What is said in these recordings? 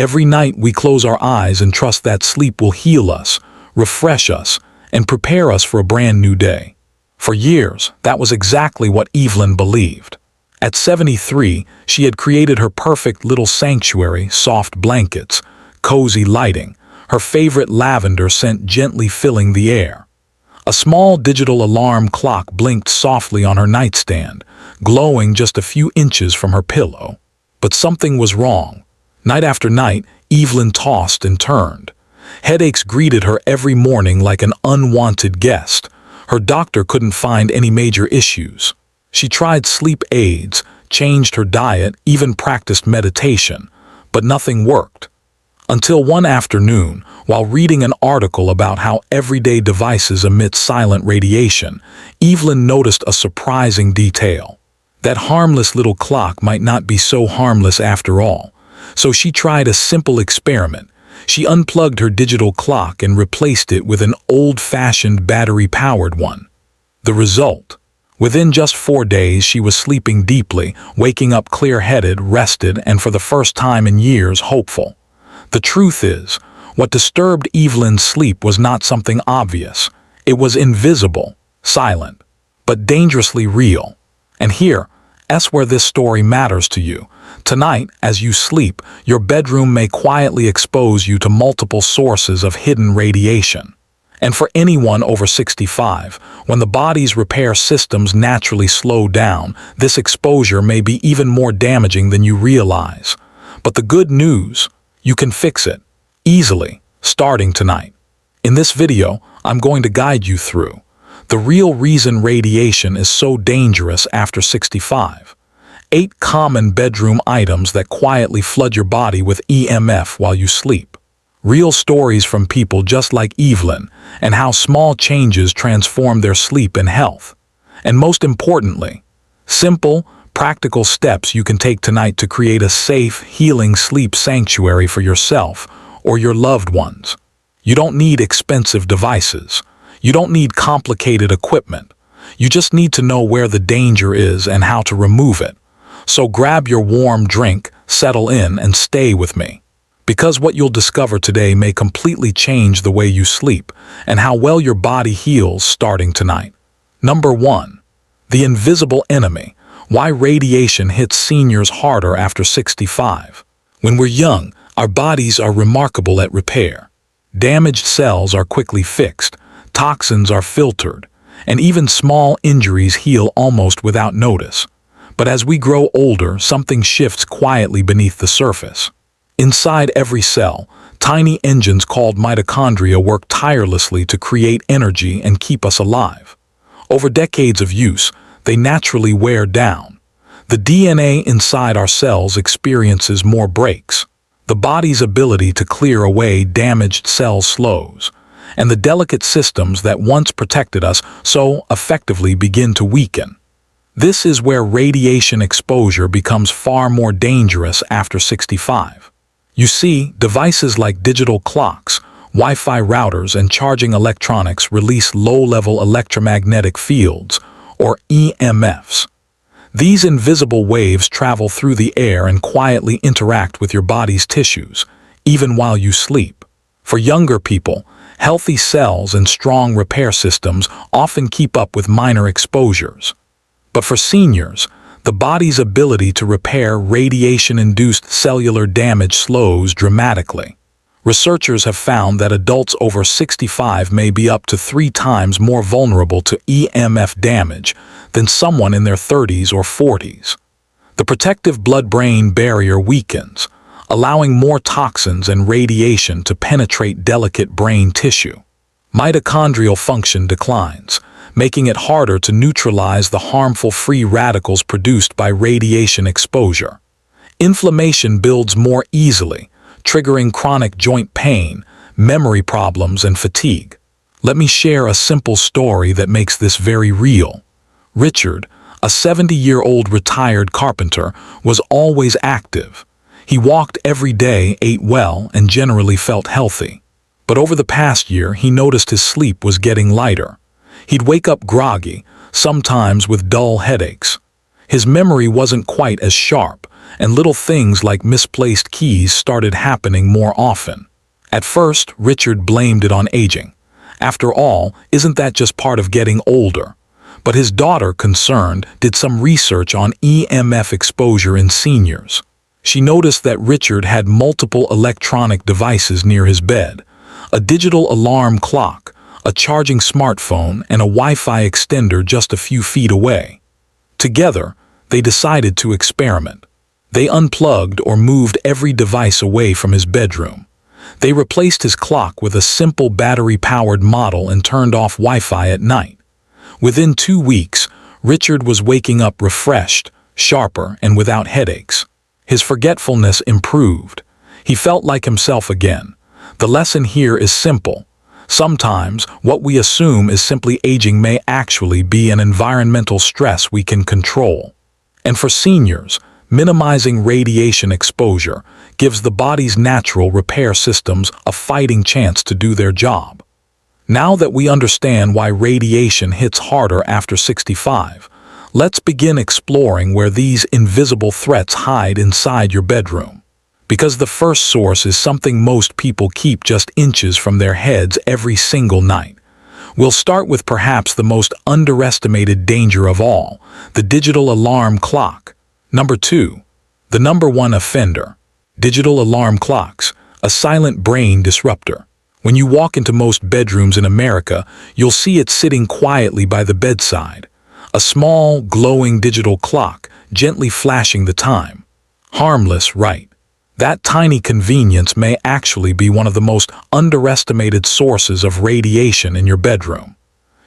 Every night we close our eyes and trust that sleep will heal us, refresh us, and prepare us for a brand new day. For years, that was exactly what Evelyn believed. At 73, she had created her perfect little sanctuary: soft blankets, cozy lighting, her favorite lavender scent gently filling the air. A small digital alarm clock blinked softly on her nightstand, glowing just a few inches from her pillow. But something was wrong. Night after night, Evelyn tossed and turned. Headaches greeted her every morning like an unwanted guest. Her doctor couldn't find any major issues. She tried sleep aids, changed her diet, even practiced meditation, but nothing worked. Until one afternoon, while reading an article about how everyday devices emit silent radiation, Evelyn noticed a surprising detail. That harmless little clock might not be so harmless after all. So she tried a simple experiment. She unplugged her digital clock and replaced it with an old-fashioned battery-powered one. The result? Within just 4 days, she was sleeping deeply, waking up clear-headed, rested, and for the first time in years, hopeful. The truth is, what disturbed Evelyn's sleep was not something obvious. It was invisible, silent, but dangerously real. And here's where this story matters to you. Tonight, as you sleep, your bedroom may quietly expose you to multiple sources of hidden radiation. And for anyone over 65, when the body's repair systems naturally slow down, this exposure may be even more damaging than you realize. But the good news, you can fix it, easily, starting tonight. In this video, I'm going to guide you through the real reason radiation is so dangerous after 65. 8 common bedroom items that quietly flood your body with EMF while you sleep. Real stories from people just like Evelyn, and how small changes transform their sleep and health. And most importantly, simple, practical steps you can take tonight to create a safe, healing sleep sanctuary for yourself or your loved ones. You don't need expensive devices. You don't need complicated equipment. You just need to know where the danger is and how to remove it. So grab your warm drink, settle in, and stay with me. Because what you'll discover today may completely change the way you sleep and how well your body heals starting tonight. Number 1. The invisible enemy. Why radiation hits seniors harder after 65. When we're young, our bodies are remarkable at repair. Damaged cells are quickly fixed, toxins are filtered, and even small injuries heal almost without notice. But as we grow older, something shifts quietly beneath the surface. Inside every cell, tiny engines called mitochondria work tirelessly to create energy and keep us alive. Over decades of use, they naturally wear down. The DNA inside our cells experiences more breaks. The body's ability to clear away damaged cells slows, and the delicate systems that once protected us so effectively begin to weaken. This is where radiation exposure becomes far more dangerous after 65. You see, devices like digital clocks, Wi-Fi routers, and charging electronics release low-level electromagnetic fields, or EMFs. These invisible waves travel through the air and quietly interact with your body's tissues, even while you sleep. For younger people, healthy cells and strong repair systems often keep up with minor exposures. But for seniors, the body's ability to repair radiation-induced cellular damage slows dramatically. Researchers have found that adults over 65 may be up to 3 times more vulnerable to EMF damage than someone in their 30s or 40s. The protective blood-brain barrier weakens, allowing more toxins and radiation to penetrate delicate brain tissue. Mitochondrial function declines, making it harder to neutralize the harmful free radicals produced by radiation exposure. Inflammation builds more easily, triggering chronic joint pain, memory problems, and fatigue. Let me share a simple story that makes this very real. Richard, a 70-year-old retired carpenter, was always active. He walked every day, ate well, and generally felt healthy. But over the past year, he noticed his sleep was getting lighter. He'd wake up groggy, sometimes with dull headaches. His memory wasn't quite as sharp, and little things like misplaced keys started happening more often. At first, Richard blamed it on aging. After all, isn't that just part of getting older? But his daughter, concerned, did some research on EMF exposure in seniors. She noticed that Richard had multiple electronic devices near his bed: a digital alarm clock, a charging smartphone, and a Wi-Fi extender just a few feet away. Together, they decided to experiment. They unplugged or moved every device away from his bedroom. They replaced his clock with a simple battery-powered model and turned off Wi-Fi at night. Within 2 weeks, Richard was waking up refreshed, sharper, and without headaches. His forgetfulness improved. He felt like himself again. The lesson here is simple. Sometimes, what we assume is simply aging may actually be an environmental stress we can control. And for seniors, minimizing radiation exposure gives the body's natural repair systems a fighting chance to do their job. Now that we understand why radiation hits harder after 65, let's begin exploring where these invisible threats hide inside your bedroom. Because the first source is something most people keep just inches from their heads every single night. We'll start with perhaps the most underestimated danger of all, the digital alarm clock. Number 2. The number one offender. Digital alarm clocks, a silent brain disruptor. When you walk into most bedrooms in America, you'll see it sitting quietly by the bedside. A small, glowing digital clock, gently flashing the time. Harmless, right? That tiny convenience may actually be one of the most underestimated sources of radiation in your bedroom.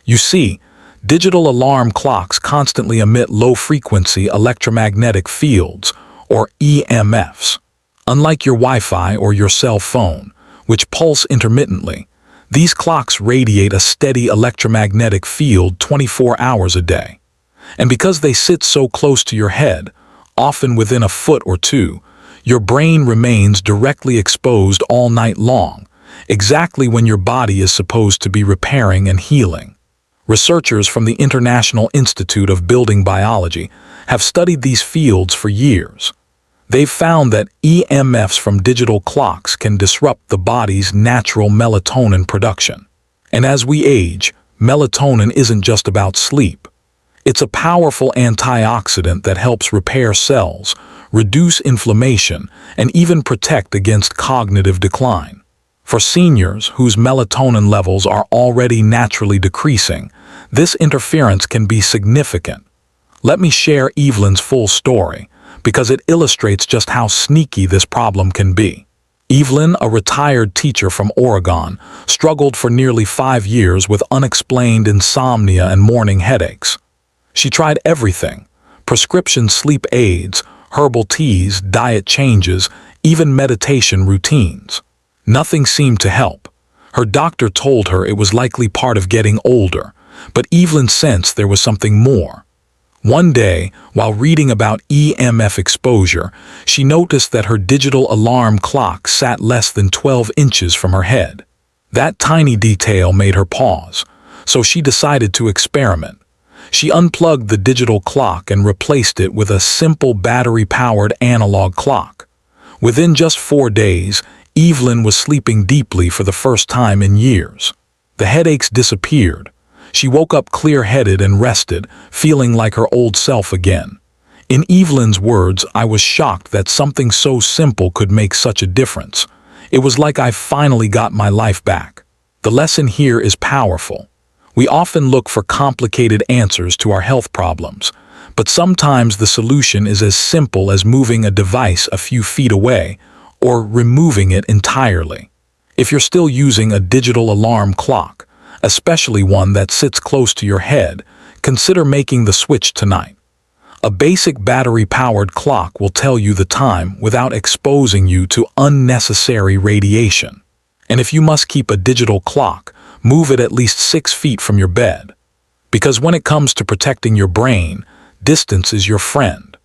You see, digital alarm clocks constantly emit low-frequency electromagnetic fields, or EMFs. Unlike your Wi-Fi or your cell phone, which pulse intermittently, these clocks radiate a steady electromagnetic field 24 hours a day. And because they sit so close to your head, often within a foot or two, your brain remains directly exposed all night long, exactly when your body is supposed to be repairing and healing. Researchers from the International Institute of Building Biology have studied these fields for years. They've found that EMFs from digital clocks can disrupt the body's natural melatonin production. And as we age, melatonin isn't just about sleep. It's a powerful antioxidant that helps repair cells, reduce inflammation, and even protect against cognitive decline. For seniors whose melatonin levels are already naturally decreasing, this interference can be significant. Let me share Evelyn's full story, because it illustrates just how sneaky this problem can be. Evelyn, a retired teacher from Oregon, struggled for nearly 5 years with unexplained insomnia and morning headaches. She tried everything: prescription sleep aids, herbal teas, diet changes, even meditation routines. Nothing seemed to help. Her doctor told her it was likely part of getting older, but Evelyn sensed there was something more. One day, while reading about EMF exposure, she noticed that her digital alarm clock sat less than 12 inches from her head. That tiny detail made her pause, so she decided to experiment. She unplugged the digital clock and replaced it with a simple battery-powered analog clock. Within just 4 days, Evelyn was sleeping deeply for the first time in years. The headaches disappeared. She woke up clear-headed and rested, feeling like her old self again. In Evelyn's words, "I was shocked that something so simple could make such a difference. It was like I finally got my life back." The lesson here is powerful. We often look for complicated answers to our health problems, but sometimes the solution is as simple as moving a device a few feet away or removing it entirely. If you're still using a digital alarm clock, especially one that sits close to your head, consider making the switch tonight. A basic battery-powered clock will tell you the time without exposing you to unnecessary radiation. And if you must keep a digital clock, move it at least 6 feet from your bed. Because when it comes to protecting your brain, distance is your friend.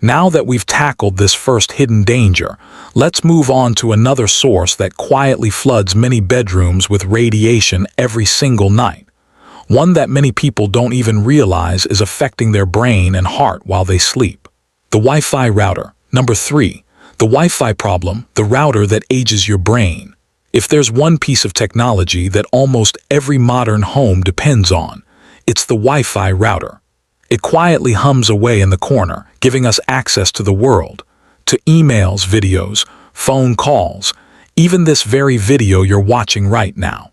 Now that we've tackled this first hidden danger, let's move on to another source that quietly floods many bedrooms with radiation every single night. One that many people don't even realize is affecting their brain and heart while they sleep. The Wi-Fi router. Number 3. The Wi-Fi problem, the router that ages your brain. If there's one piece of technology that almost every modern home depends on, it's the Wi-Fi router. It quietly hums away in the corner, giving us access to the world, to emails, videos, phone calls, even this very video you're watching right now.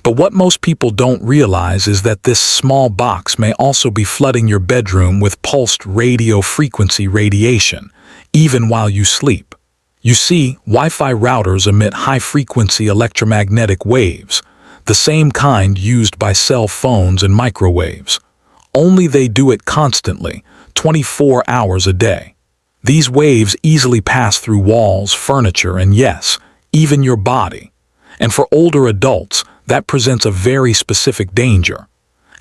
But what most people don't realize is that this small box may also be flooding your bedroom with pulsed radio frequency radiation, even while you sleep. You see, Wi-Fi routers emit high-frequency electromagnetic waves, the same kind used by cell phones and microwaves. Only they do it constantly, 24 hours a day. These waves easily pass through walls, furniture, and yes, even your body. And for older adults, that presents a very specific danger.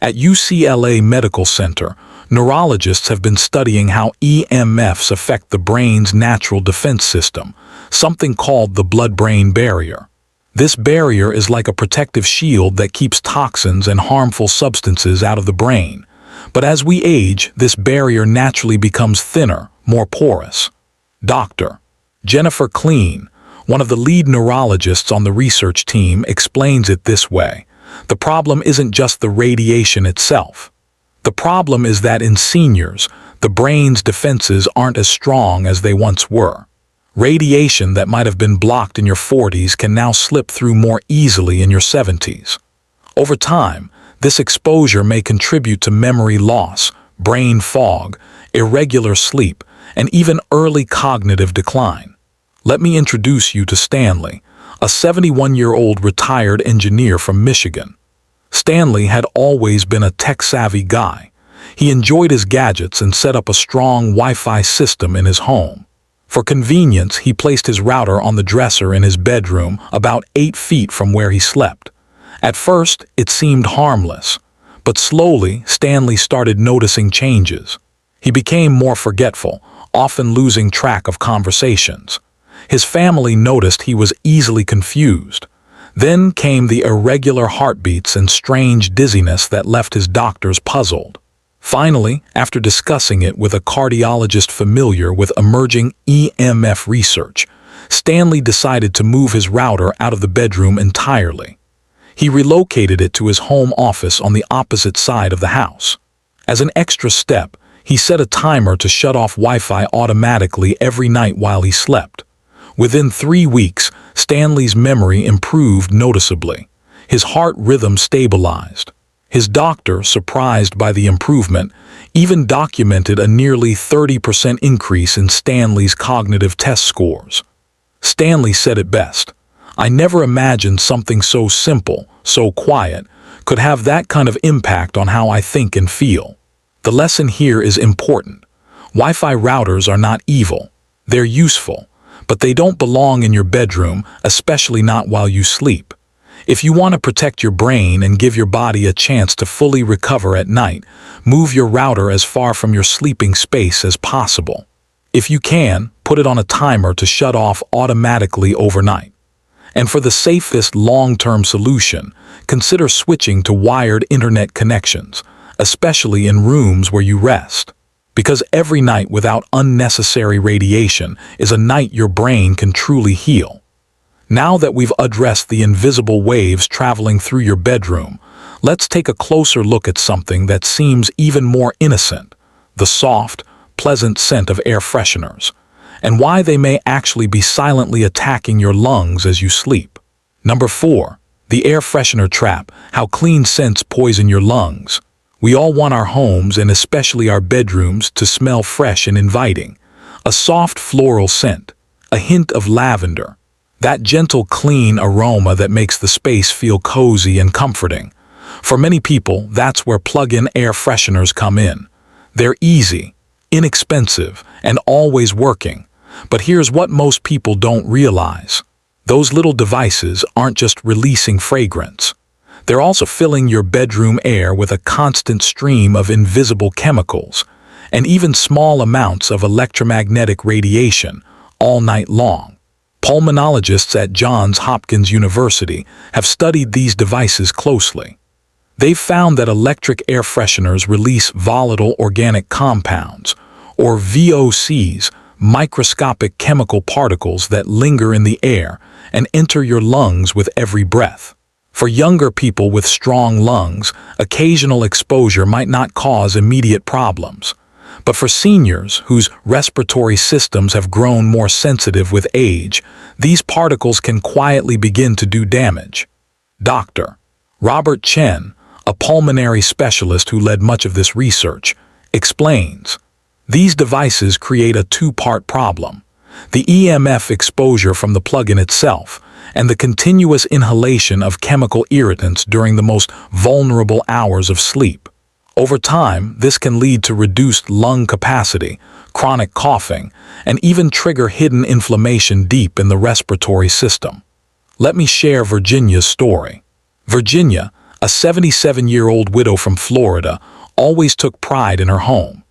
At UCLA Medical Center, neurologists have been studying how EMFs affect the brain's natural defense system, something called the blood-brain barrier. This barrier is like a protective shield that keeps toxins and harmful substances out of the brain. But as we age, this barrier naturally becomes thinner, more porous. Dr. Jennifer Kleen, one of the lead neurologists on the research team, explains it this way. The problem isn't just the radiation itself. The problem is that in seniors, the brain's defenses aren't as strong as they once were. Radiation that might have been blocked in your 40s can now slip through more easily in your 70s. Over time, this exposure may contribute to memory loss, brain fog, irregular sleep, and even early cognitive decline. Let me introduce you to Stanley, a 71-year-old retired engineer from Michigan. Stanley had always been a tech-savvy guy. He enjoyed his gadgets and set up a strong Wi-Fi system in his home. For convenience, he placed his router on the dresser in his bedroom about 8 feet from where he slept. At first, it seemed harmless, but slowly, Stanley started noticing changes. He became more forgetful, often losing track of conversations. His family noticed he was easily confused. Then came the irregular heartbeats and strange dizziness that left his doctors puzzled. Finally, after discussing it with a cardiologist familiar with emerging EMF research, Stanley decided to move his router out of the bedroom entirely. He relocated it to his home office on the opposite side of the house. As an extra step, he set a timer to shut off Wi-Fi automatically every night while he slept. Within 3 weeks, Stanley's memory improved noticeably. His heart rhythm stabilized. His doctor, surprised by the improvement, even documented a nearly 30% increase in Stanley's cognitive test scores. Stanley said it best. "I never imagined something so simple, so quiet, could have that kind of impact on how I think and feel." The lesson here is important. Wi-Fi routers are not evil. They're useful, but they don't belong in your bedroom, especially not while you sleep. If you want to protect your brain and give your body a chance to fully recover at night, move your router as far from your sleeping space as possible. If you can, put it on a timer to shut off automatically overnight. And for the safest long-term solution, consider switching to wired internet connections, especially in rooms where you rest. Because every night without unnecessary radiation is a night your brain can truly heal. Now that we've addressed the invisible waves traveling through your bedroom, let's take a closer look at something that seems even more innocent: the soft, pleasant scent of air fresheners, and why they may actually be silently attacking your lungs as you sleep. Number 4. The air freshener trap: how clean scents poison your lungs. We all want our homes, and especially our bedrooms, to smell fresh and inviting. A soft floral scent, a hint of lavender, that gentle, clean aroma that makes the space feel cozy and comforting. For many people, that's where plug-in air fresheners come in. They're easy, inexpensive, and always working. But here's what most people don't realize. Those little devices aren't just releasing fragrance. They're also filling your bedroom air with a constant stream of invisible chemicals, and even small amounts of electromagnetic radiation, all night long. Pulmonologists at Johns Hopkins University have studied these devices closely. They've found that electric air fresheners release volatile organic compounds, or VOCs, microscopic chemical particles that linger in the air and enter your lungs with every breath. For younger people with strong lungs, occasional exposure might not cause immediate problems. But for seniors whose respiratory systems have grown more sensitive with age, these particles can quietly begin to do damage. Dr. Robert Chen, a pulmonary specialist who led much of this research, explains, these devices create a two-part problem: the EMF exposure from the plug-in itself, and the continuous inhalation of chemical irritants during the most vulnerable hours of sleep. Over time, this can lead to reduced lung capacity, chronic coughing, and even trigger hidden inflammation deep in the respiratory system. Let me share Virginia's story. Virginia, a 77-year-old widow from Florida, always took pride in her home.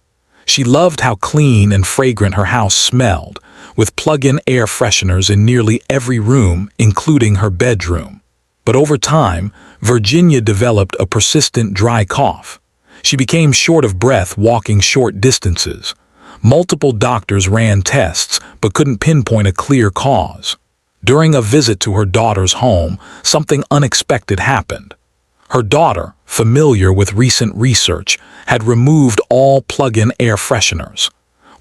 She loved how clean and fragrant her house smelled, with plug-in air fresheners in nearly every room, including her bedroom. But over time, Virginia developed a persistent dry cough. She became short of breath walking short distances. Multiple doctors ran tests but couldn't pinpoint a clear cause. During a visit to her daughter's home, something unexpected happened. Her daughter, familiar with recent research, had removed all plug-in air fresheners.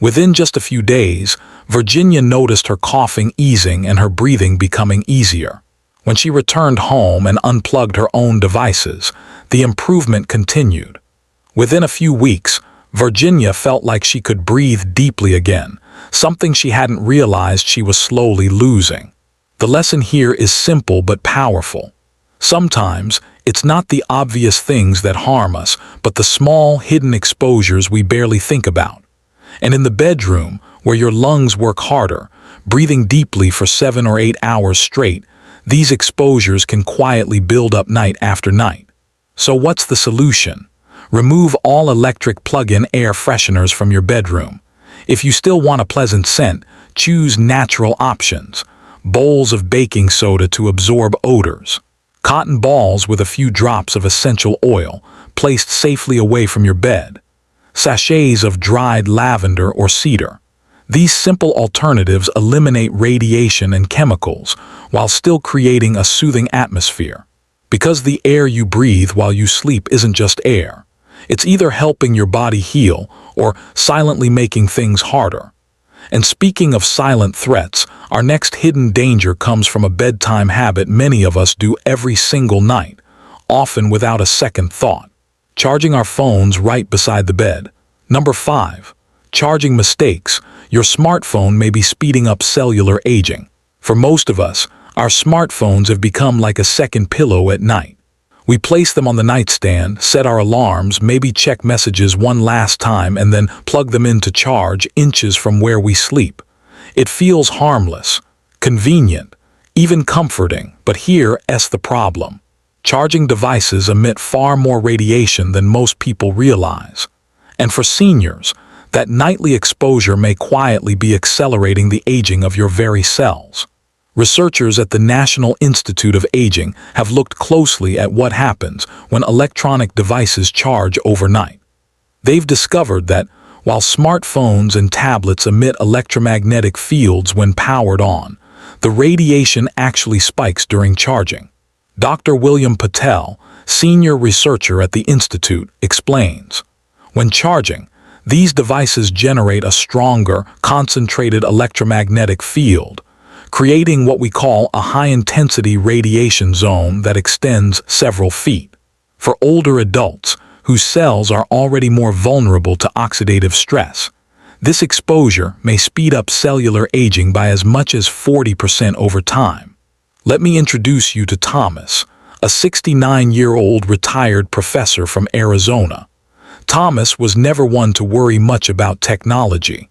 Within just a few days, Virginia noticed her coughing easing and her breathing becoming easier. When she returned home and unplugged her own devices, the improvement continued. Within a few weeks, Virginia felt like she could breathe deeply again, something she hadn't realized she was slowly losing. The lesson here is simple but powerful. Sometimes, it's not the obvious things that harm us, but the small, hidden exposures we barely think about. And in the bedroom, where your lungs work harder, breathing deeply for 7 or 8 hours straight, these exposures can quietly build up night after night. So what's the solution? Remove all electric plug-in air fresheners from your bedroom. If you still want a pleasant scent, choose natural options. Bowls of baking soda to absorb odors. Cotton balls with a few drops of essential oil, placed safely away from your bed. Sachets of dried lavender or cedar. These simple alternatives eliminate radiation and chemicals while still creating a soothing atmosphere. Because the air you breathe while you sleep isn't just air. It's either helping your body heal or silently making things harder. And speaking of silent threats, our next hidden danger comes from a bedtime habit many of us do every single night, often without a second thought. Charging our phones right beside the bed. Number 5. Charging mistakes. Your smartphone may be speeding up cellular aging. For most of us, our smartphones have become like a second pillow at night. We place them on the nightstand, set our alarms, maybe check messages one last time, and then plug them in to charge inches from where we sleep. It feels harmless, convenient, even comforting, but here's the problem. Charging devices emit far more radiation than most people realize. And for seniors, that nightly exposure may quietly be accelerating the aging of your very cells. Researchers at the National Institute of Aging have looked closely at what happens when electronic devices charge overnight. They've discovered that while smartphones and tablets emit electromagnetic fields when powered on, the radiation actually spikes during charging. Dr. William Patel, senior researcher at the Institute, explains, when charging, these devices generate a stronger, concentrated electromagnetic field, creating what we call a high-intensity radiation zone that extends several feet. For older adults, whose cells are already more vulnerable to oxidative stress, this exposure may speed up cellular aging by as much as 40% over time. Let me introduce you to Thomas, a 69-year-old retired professor from Arizona. Thomas was never one to worry much about technology.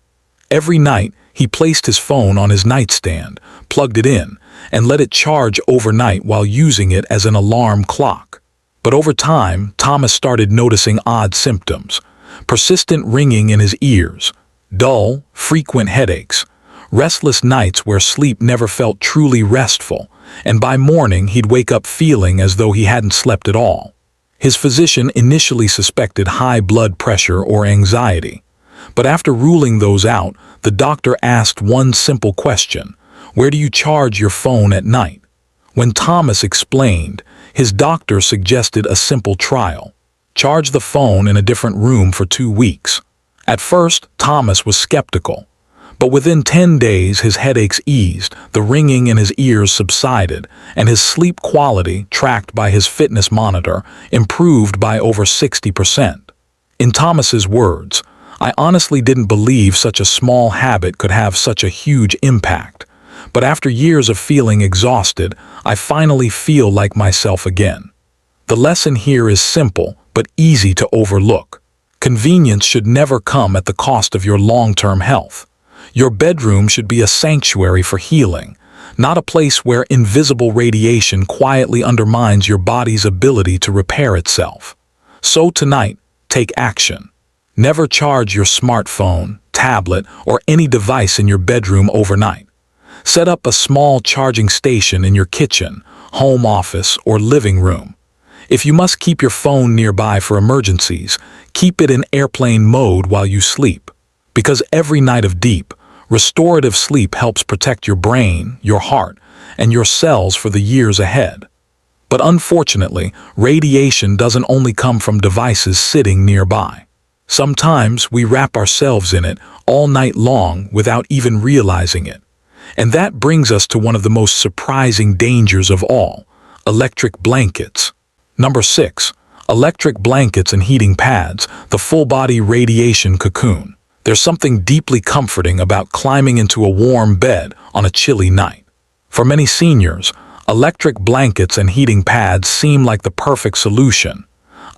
Every night, he placed his phone on his nightstand, plugged it in, and let it charge overnight while using it as an alarm clock. But over time, Thomas started noticing odd symptoms: persistent ringing in his ears, dull, frequent headaches, restless nights where sleep never felt truly restful, and by morning he'd wake up feeling as though he hadn't slept at all. His physician initially suspected high blood pressure or anxiety, But after ruling those out, the doctor asked one simple question: where do you charge your phone at night? When Thomas explained, his doctor suggested a simple trial: charge the phone in a different room for 2 weeks. At first, Thomas was skeptical. But within 10 days, his headaches eased, the ringing in his ears subsided, and his sleep quality, tracked by his fitness monitor, improved by over 60%. In Thomas's words, "I honestly didn't believe such a small habit could have such a huge impact. But after years of feeling exhausted, I finally feel like myself again." The lesson here is simple, but easy to overlook. Convenience should never come at the cost of your long-term health. Your bedroom should be a sanctuary for healing, not a place where invisible radiation quietly undermines your body's ability to repair itself. So tonight, take action. Never charge your smartphone, tablet, or any device in your bedroom overnight. Set up a small charging station in your kitchen, home office, or living room. If you must keep your phone nearby for emergencies, keep it in airplane mode while you sleep. Because every night of deep, restorative sleep helps protect your brain, your heart, and your cells for the years ahead. But unfortunately, radiation doesn't only come from devices sitting nearby. Sometimes we wrap ourselves in it all night long without even realizing it. And that brings us to one of the most surprising dangers of all: electric blankets. Number 6. Electric blankets and heating pads, the full-body radiation cocoon. There's something deeply comforting about climbing into a warm bed on a chilly night. For many seniors, electric blankets and heating pads seem like the perfect solution.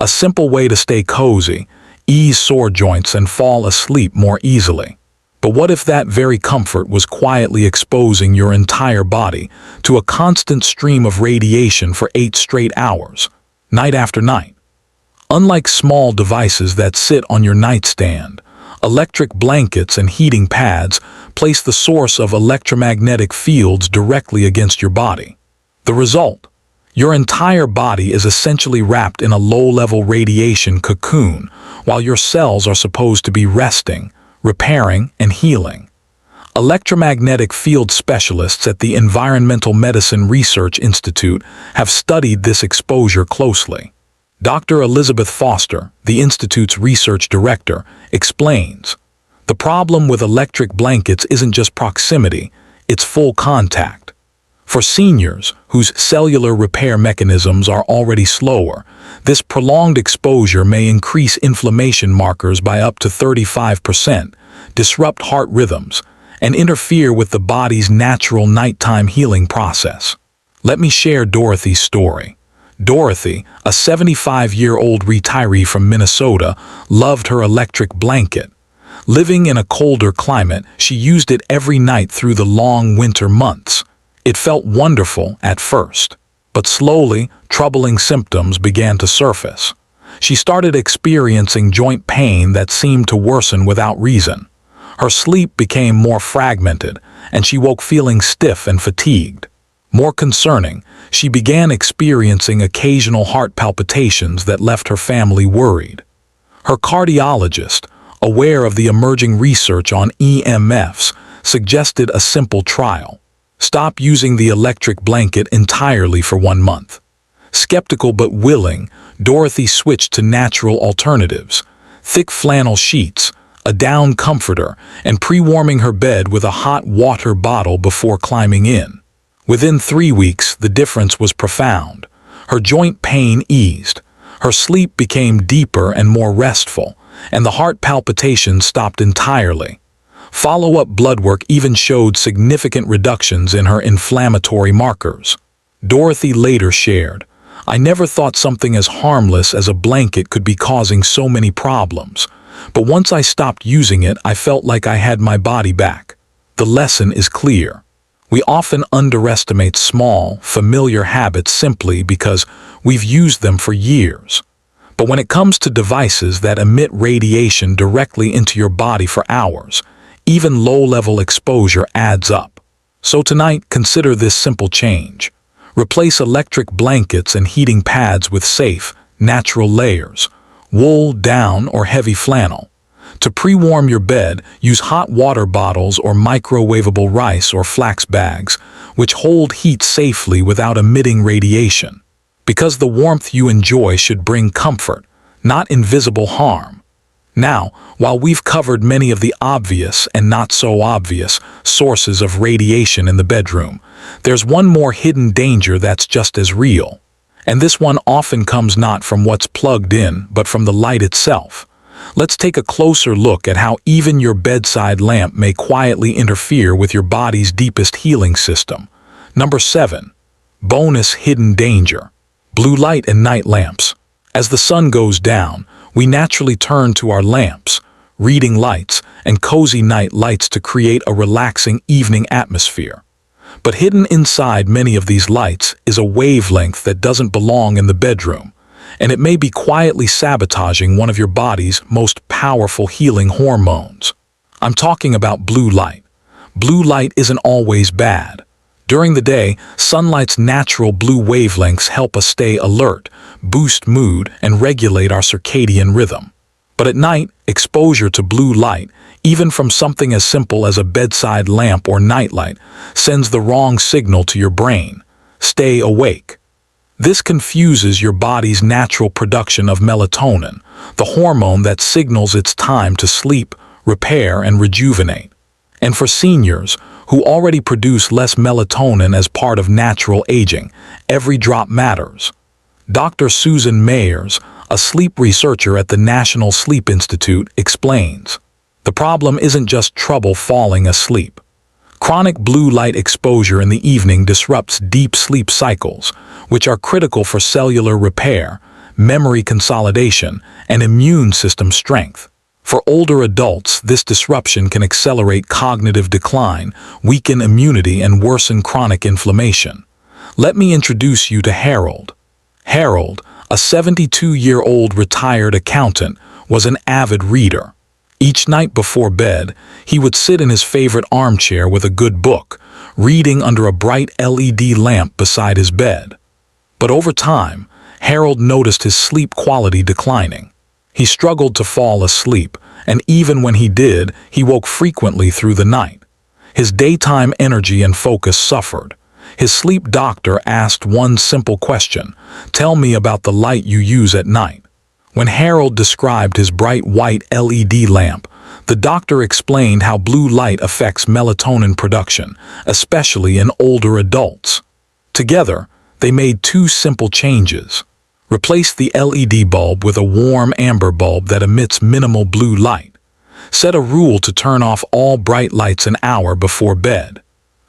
A simple way to stay cozy, ease sore joints, and fall asleep more easily. But what if that very comfort was quietly exposing your entire body to a constant stream of radiation for 8 straight hours, night after night? Unlike small devices that sit on your nightstand, electric blankets and heating pads place the source of electromagnetic fields directly against your body. The result: your entire body is essentially wrapped in a low-level radiation cocoon while your cells are supposed to be resting, repairing, and healing. Electromagnetic field specialists at the Environmental Medicine Research Institute have studied this exposure closely. Dr. Elizabeth Foster, the Institute's research director, explains, "The problem with electric blankets isn't just proximity, it's full contact. For seniors, whose cellular repair mechanisms are already slower, this prolonged exposure may increase inflammation markers by up to 35%, disrupt heart rhythms, and interfere with the body's natural nighttime healing process." Let me share Dorothy's story. Dorothy, a 75-year-old retiree from Minnesota, loved her electric blanket. Living in a colder climate, she used it every night through the long winter months. It felt wonderful at first, but slowly, troubling symptoms began to surface. She started experiencing joint pain that seemed to worsen without reason. Her sleep became more fragmented, and she woke feeling stiff and fatigued. More concerning, she began experiencing occasional heart palpitations that left her family worried. Her cardiologist, aware of the emerging research on EMFs, suggested a simple trial: stop using the electric blanket entirely for 1 month. Skeptical but willing, Dorothy switched to natural alternatives: thick flannel sheets, a down comforter, and pre-warming her bed with a hot water bottle before climbing in. Within 3 weeks, the difference was profound. Her joint pain eased, her sleep became deeper and more restful, and the heart palpitations stopped entirely. Follow-up blood work even showed significant reductions in her inflammatory markers. Dorothy later shared, "I never thought something as harmless as a blanket could be causing so many problems. But once I stopped using it, I felt like I had my body back." The lesson is clear. We often underestimate small, familiar habits simply because we've used them for years. But when it comes to devices that emit radiation directly into your body for hours, even low-level exposure adds up. So tonight, consider this simple change. Replace electric blankets and heating pads with safe, natural layers: wool, down, or heavy flannel. To pre-warm your bed, use hot water bottles or microwavable rice or flax bags, which hold heat safely without emitting radiation. Because the warmth you enjoy should bring comfort, not invisible harm. Now, while we've covered many of the obvious and not so obvious sources of radiation in the bedroom, there's one more hidden danger that's just as real. And this one often comes not from what's plugged in, but from the light itself. Let's take a closer look at how even your bedside lamp may quietly interfere with your body's deepest healing system. Number 7. Bonus hidden danger. Blue light and night lamps. As the sun goes down, we naturally turn to our lamps, reading lights, and cozy night lights to create a relaxing evening atmosphere. But hidden inside many of these lights is a wavelength that doesn't belong in the bedroom, and it may be quietly sabotaging one of your body's most powerful healing hormones. I'm talking about blue light. Blue light isn't always bad. During the day, sunlight's natural blue wavelengths help us stay alert, boost mood, and regulate our circadian rhythm. But at night, exposure to blue light, even from something as simple as a bedside lamp or nightlight, sends the wrong signal to your brain. Stay awake. This confuses your body's natural production of melatonin, the hormone that signals it's time to sleep, repair, and rejuvenate. And for seniors, who already produce less melatonin as part of natural aging, every drop matters. Dr. Susan Mayers, a sleep researcher at the National Sleep Institute, explains, the problem isn't just trouble falling asleep. Chronic blue light exposure in the evening disrupts deep sleep cycles, which are critical for cellular repair, memory consolidation, and immune system strength. For older adults, this disruption can accelerate cognitive decline, weaken immunity, and worsen chronic inflammation. Let me introduce you to Harold. Harold, a 72-year-old retired accountant, was an avid reader. Each night before bed, he would sit in his favorite armchair with a good book, reading under a bright LED lamp beside his bed. But over time, Harold noticed his sleep quality declining. He struggled to fall asleep, and even when he did, he woke frequently through the night. His daytime energy and focus suffered. His sleep doctor asked one simple question: "Tell me about the light you use at night." When Harold described his bright white LED lamp, the doctor explained how blue light affects melatonin production, especially in older adults. Together, they made two simple changes. Replace the LED bulb with a warm amber bulb that emits minimal blue light. Set a rule to turn off all bright lights an hour before bed.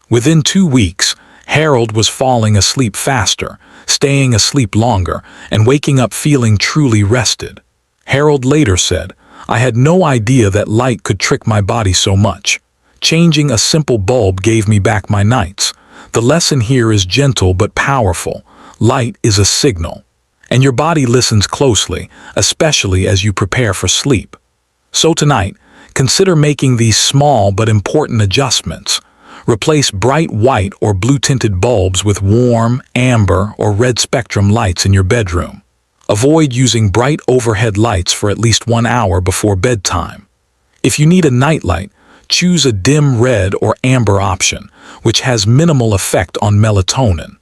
Within 2 weeks, Harold was falling asleep faster, staying asleep longer, and waking up feeling truly rested. Harold later said, "I had no idea that light could trick my body so much. Changing a simple bulb gave me back my nights. The lesson here is gentle but powerful. Light is a signal. And your body listens closely, especially as you prepare for sleep." So tonight, consider making these small but important adjustments. Replace bright white or blue-tinted bulbs with warm, amber, or red spectrum lights in your bedroom. Avoid using bright overhead lights for at least 1 hour before bedtime. If you need a nightlight, choose a dim red or amber option, which has minimal effect on melatonin.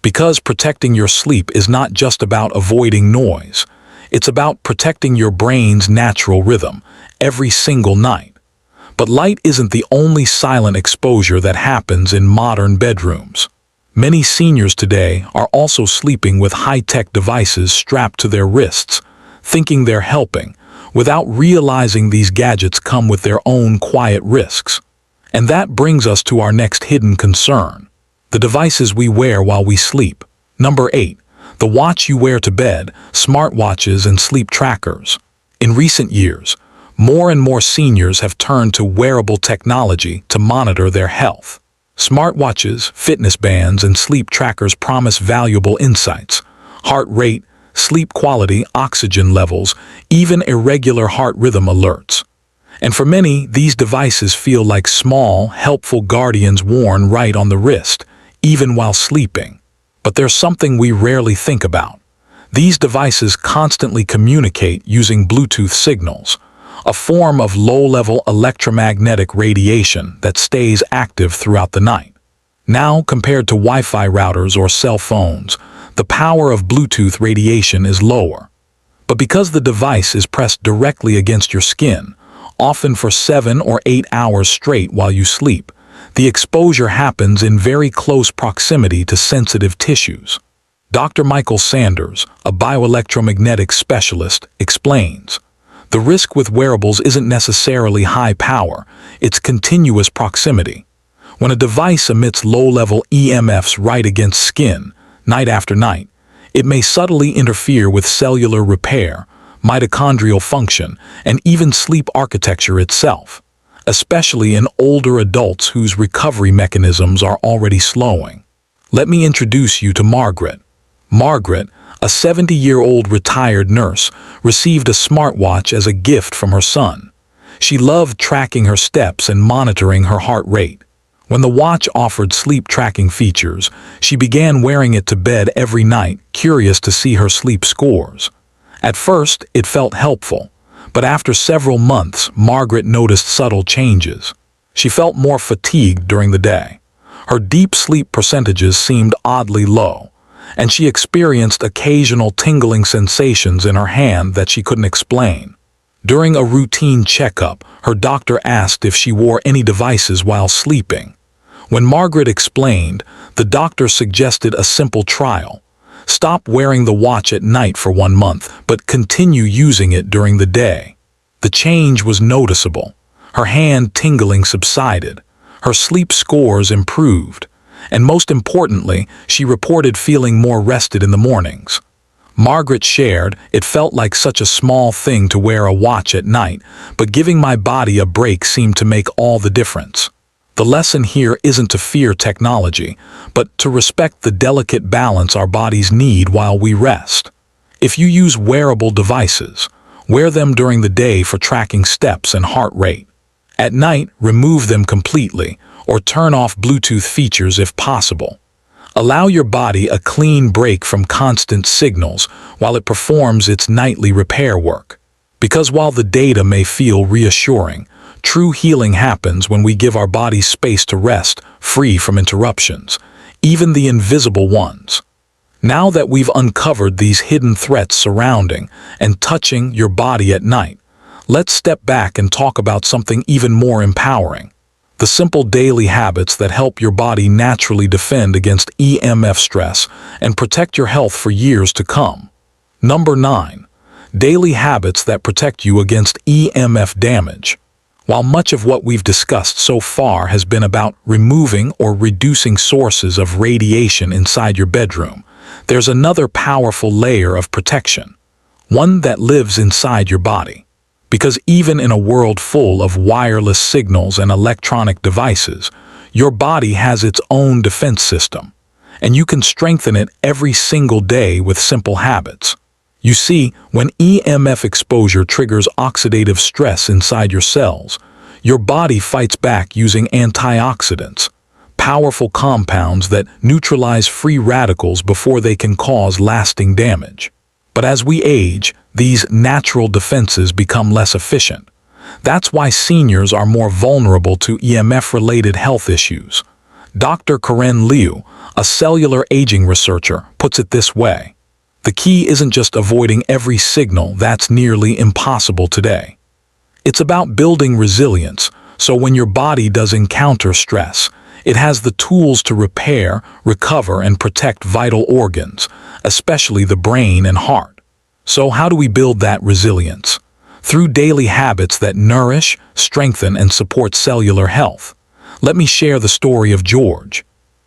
Because protecting your sleep is not just about avoiding noise, it's about protecting your brain's natural rhythm every single night. But light isn't the only silent exposure that happens in modern bedrooms. Many seniors today are also sleeping with high-tech devices strapped to their wrists, thinking they're helping, without realizing these gadgets come with their own quiet risks. And that brings us to our next hidden concern: the devices we wear while we sleep. Number 8. The watch you wear to bed, smartwatches and sleep trackers. In recent years, more and more seniors have turned to wearable technology to monitor their health. Smartwatches, fitness bands, and sleep trackers promise valuable insights: heart rate, sleep quality, oxygen levels, even irregular heart rhythm alerts. And for many, these devices feel like small, helpful guardians worn right on the wrist, even while sleeping. But there's something we rarely think about. These devices constantly communicate using Bluetooth signals. a form of low-level electromagnetic radiation that stays active throughout the night. Now, compared to Wi-Fi routers or cell phones, the power of Bluetooth radiation is lower. But because the device is pressed directly against your skin, often for 7 or 8 hours straight while you sleep, the exposure happens in very close proximity to sensitive tissues. Dr. Michael Sanders, a bioelectromagnetic specialist, explains, "The risk with wearables isn't necessarily high power, it's continuous proximity. When a device emits low-level EMFs right against skin, night after night, it may subtly interfere with cellular repair, mitochondrial function, and even sleep architecture itself, especially in older adults whose recovery mechanisms are already slowing." Let me introduce you to Margaret. Margaret, a 70-year-old retired nurse, received a smartwatch as a gift from her son. She loved tracking her steps and monitoring her heart rate. When the watch offered sleep-tracking features, she began wearing it to bed every night, curious to see her sleep scores. At first, it felt helpful, but after several months, Margaret noticed subtle changes. She felt more fatigued during the day. Her deep sleep percentages seemed oddly low, and she experienced occasional tingling sensations in her hand that she couldn't explain. During a routine checkup, her doctor asked if she wore any devices while sleeping. When Margaret explained, the doctor suggested a simple trial. Stop wearing the watch at night for 1 month, but continue using it during the day. The change was noticeable. Her hand tingling subsided. Her sleep scores improved. And most importantly, she reported feeling more rested in the mornings. Margaret shared, "It felt like such a small thing to wear a watch at night, but giving my body a break seemed to make all the difference." The lesson here isn't to fear technology, but to respect the delicate balance our bodies need while we rest. If you use wearable devices, wear them during the day for tracking steps and heart rate. At night, remove them completely, or turn off Bluetooth features if possible. Allow your body a clean break from constant signals while it performs its nightly repair work. Because while the data may feel reassuring, true healing happens when we give our bodies space to rest, free from interruptions, even the invisible ones. Now that we've uncovered these hidden threats surrounding and touching your body at night, let's step back and talk about something even more empowering. The simple daily habits that help your body naturally defend against EMF stress and protect your health for years to come. Number 9. Daily habits that protect you against EMF damage. While much of what we've discussed so far has been about removing or reducing sources of radiation inside your bedroom, there's another powerful layer of protection, one that lives inside your body. Because even in a world full of wireless signals and electronic devices, your body has its own defense system, and you can strengthen it every single day with simple habits. You see, when EMF exposure triggers oxidative stress inside your cells, your body fights back using antioxidants, powerful compounds that neutralize free radicals before they can cause lasting damage. But as we age, these natural defenses become less efficient. That's why seniors are more vulnerable to EMF-related health issues. Dr. Karen Liu, a cellular aging researcher, puts it this way: "The key isn't just avoiding every signal that's nearly impossible today. It's about building resilience, so when your body does encounter stress, it has the tools to repair, recover, and protect vital organs, especially the brain and heart." So how do we build that resilience? Through daily habits that nourish, strengthen, and support cellular health. Let me share the story of George.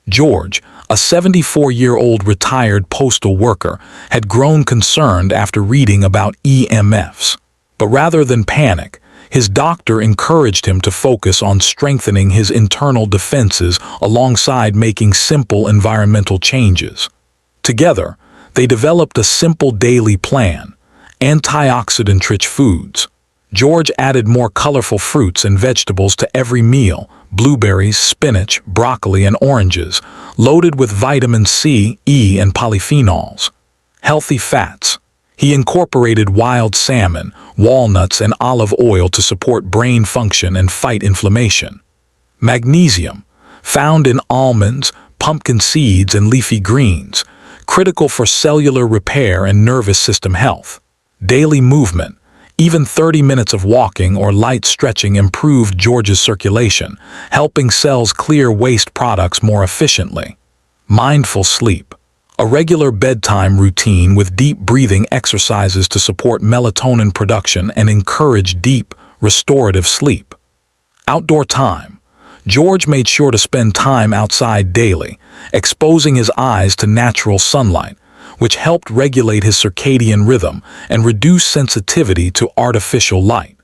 George, a 74-year-old retired postal worker, had grown concerned after reading about EMFs. But rather than panic, his doctor encouraged him to focus on strengthening his internal defenses alongside making simple environmental changes. Together, they developed a simple daily plan: antioxidant-rich foods. George added more colorful fruits and vegetables to every meal: blueberries, spinach, broccoli, and oranges, loaded with vitamin C, E, and polyphenols. Healthy fats. He incorporated wild salmon, walnuts, and olive oil to support brain function and fight inflammation. Magnesium, found in almonds, pumpkin seeds, and leafy greens, critical for cellular repair and nervous system health. Daily movement, even 30 minutes of walking or light stretching improved George's circulation, helping cells clear waste products more efficiently. Mindful sleep, a regular bedtime routine with deep breathing exercises to support melatonin production and encourage deep, restorative sleep. Outdoor time, George made sure to spend time outside daily, exposing his eyes to natural sunlight, which helped regulate his circadian rhythm and reduce sensitivity to artificial light.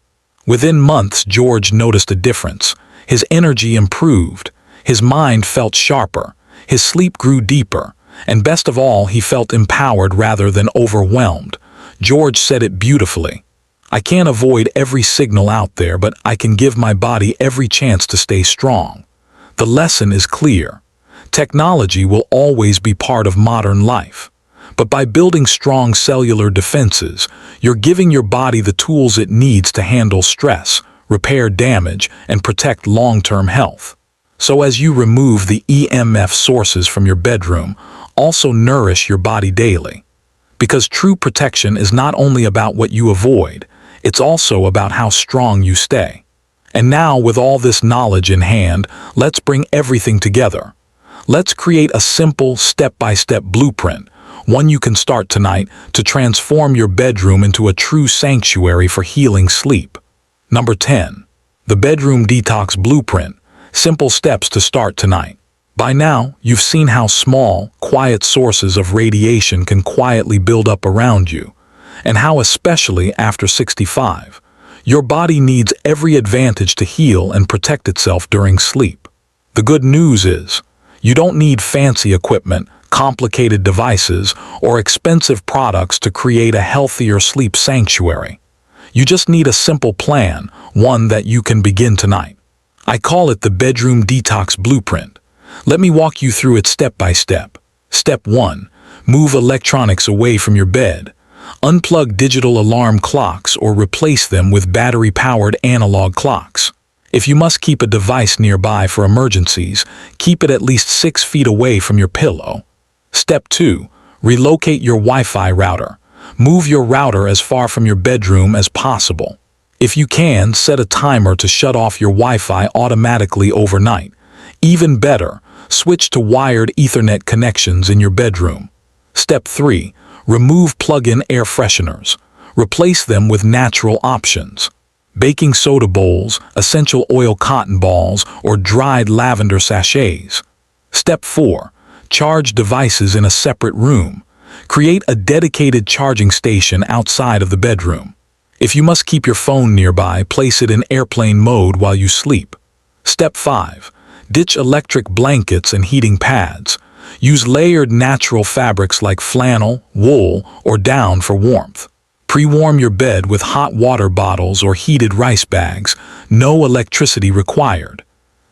Within months, George noticed a difference. His energy improved, his mind felt sharper, his sleep grew deeper, and best of all, he felt empowered rather than overwhelmed. George said it beautifully. "I can't avoid every signal out there, but I can give my body every chance to stay strong." The lesson is clear. Technology will always be part of modern life. But by building strong cellular defenses, you're giving your body the tools it needs to handle stress, repair damage, and protect long-term health. So as you remove the EMF sources from your bedroom, also nourish your body daily. Because true protection is not only about what you avoid, it's also about how strong you stay. And now, with all this knowledge in hand, let's bring everything together. Let's create a simple, step-by-step blueprint, one you can start tonight to transform your bedroom into a true sanctuary for healing sleep. Number 10. The Bedroom Detox Blueprint. Simple steps to start tonight. By now, you've seen how small, quiet sources of radiation can quietly build up around you, and how, especially after 65, your body needs every advantage to heal and protect itself during sleep. The good news is, you don't need fancy equipment, complicated devices, or expensive products to create a healthier sleep sanctuary. You just need a simple plan, one that you can begin tonight. I call it the Bedroom Detox Blueprint. Let me walk you through it step by step. Step 1. Move electronics away from your bed. Unplug digital alarm clocks or replace them with battery-powered analog clocks. If you must keep a device nearby for emergencies, keep it at least 6 feet away from your pillow. Step 2. Relocate your Wi-Fi router. Move your router as far from your bedroom as possible. If you can, set a timer to shut off your Wi-Fi automatically overnight. Even better, switch to wired Ethernet connections in your bedroom. Step 3. Remove plug-in air fresheners. Replace them with natural options. Baking soda bowls, essential oil cotton balls, or dried lavender sachets. Step 4. Charge devices in a separate room. Create a dedicated charging station outside of the bedroom. If you must keep your phone nearby, place it in airplane mode while you sleep. Step 5. Ditch electric blankets and heating pads. Use layered natural fabrics like flannel, wool, or down for warmth. Pre-warm your bed with hot water bottles or heated rice bags. No electricity required.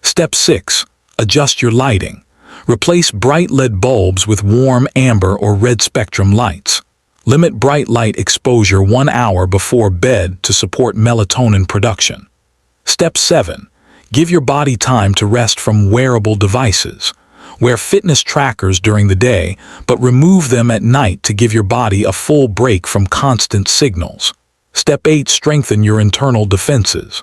Step 6. Adjust your lighting. Replace bright LED bulbs with warm amber or red spectrum lights. Limit bright light exposure 1 hour before bed to support melatonin production. Step 7. Give your body time to rest from wearable devices. Wear fitness trackers during the day, but remove them at night to give your body a full break from constant signals. Step 8. Strengthen your internal defenses.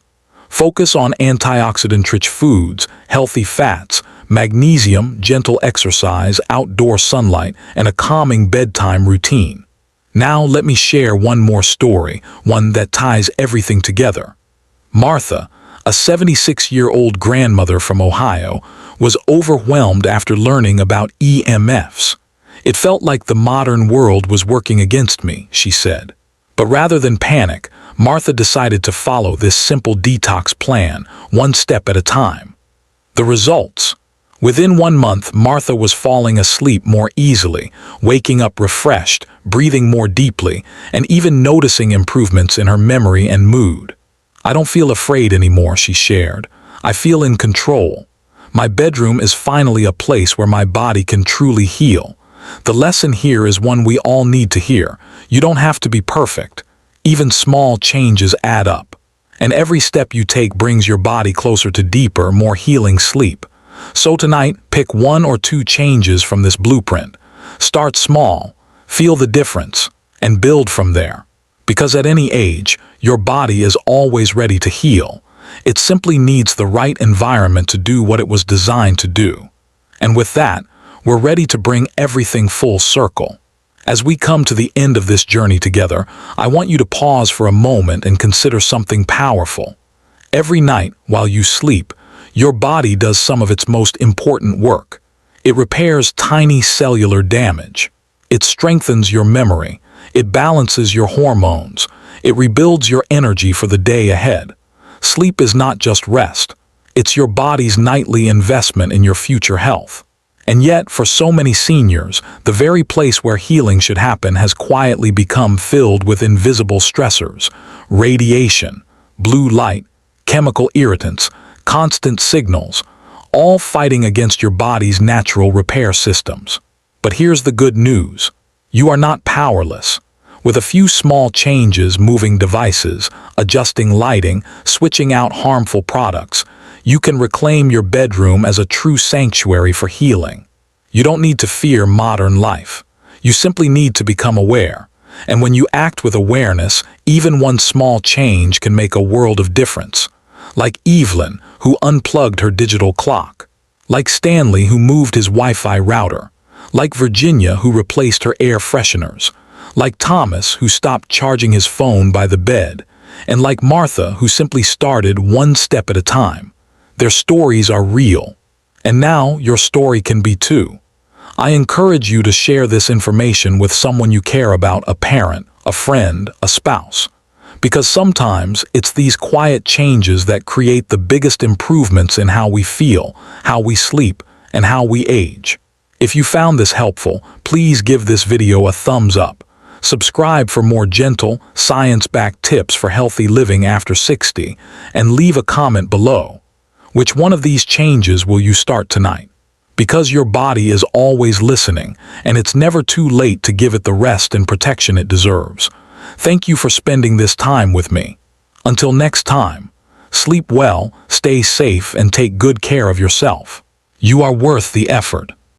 Focus on antioxidant-rich foods, healthy fats, magnesium, gentle exercise, outdoor sunlight, and a calming bedtime routine. Now let me share one more story, one that ties everything together. Martha, a 76-year-old grandmother from Ohio, was overwhelmed after learning about EMFs. "It felt like the modern world was working against me," she said. But rather than panic, Martha decided to follow this simple detox plan, one step at a time. The results? Within 1 month, Martha was falling asleep more easily, waking up refreshed, breathing more deeply, and even noticing improvements in her memory and mood. "I don't feel afraid anymore," she shared. "I feel in control. My bedroom is finally a place where my body can truly heal. The lesson here is one we all need to hear. You don't have to be perfect. Even small changes add up. And every step you take brings your body closer to deeper, more healing sleep. So tonight, pick 1 or 2 changes from this blueprint. Start small, feel the difference, and build from there. Because at any age, your body is always ready to heal. It simply needs the right environment to do what it was designed to do. And with that, we're ready to bring everything full circle. As we come to the end of this journey together, I want you to pause for a moment and consider something powerful. Every night, while you sleep, your body does some of its most important work. It repairs tiny cellular damage. It strengthens your memory. It balances your hormones. It rebuilds your energy for the day ahead. Sleep is not just rest. It's your body's nightly investment in your future health. And yet, for so many seniors, the very place where healing should happen has quietly become filled with invisible stressors: radiation, blue light, chemical irritants, constant signals, all fighting against your body's natural repair systems. But here's the good news. You are not powerless. With a few small changes, moving devices, adjusting lighting, switching out harmful products, you can reclaim your bedroom as a true sanctuary for healing. You don't need to fear modern life. You simply need to become aware. And when you act with awareness, even one small change can make a world of difference. Like Evelyn, who unplugged her digital clock. Like Stanley, who moved his Wi-Fi router. Like Virginia, who replaced her air fresheners. Like Thomas, who stopped charging his phone by the bed. And like Martha, who simply started one step at a time. Their stories are real. And now your story can be too. I encourage you to share this information with someone you care about, a parent, a friend, a spouse. Because sometimes it's these quiet changes that create the biggest improvements in how we feel, how we sleep, and how we age. If you found this helpful, please give this video a thumbs up. Subscribe for more gentle, science-backed tips for healthy living after 60, and leave a comment below. Which one of these changes will you start tonight? Because your body is always listening, and it's never too late to give it the rest and protection it deserves. Thank you for spending this time with me. Until next time, sleep well, stay safe, and take good care of yourself. You are worth the effort.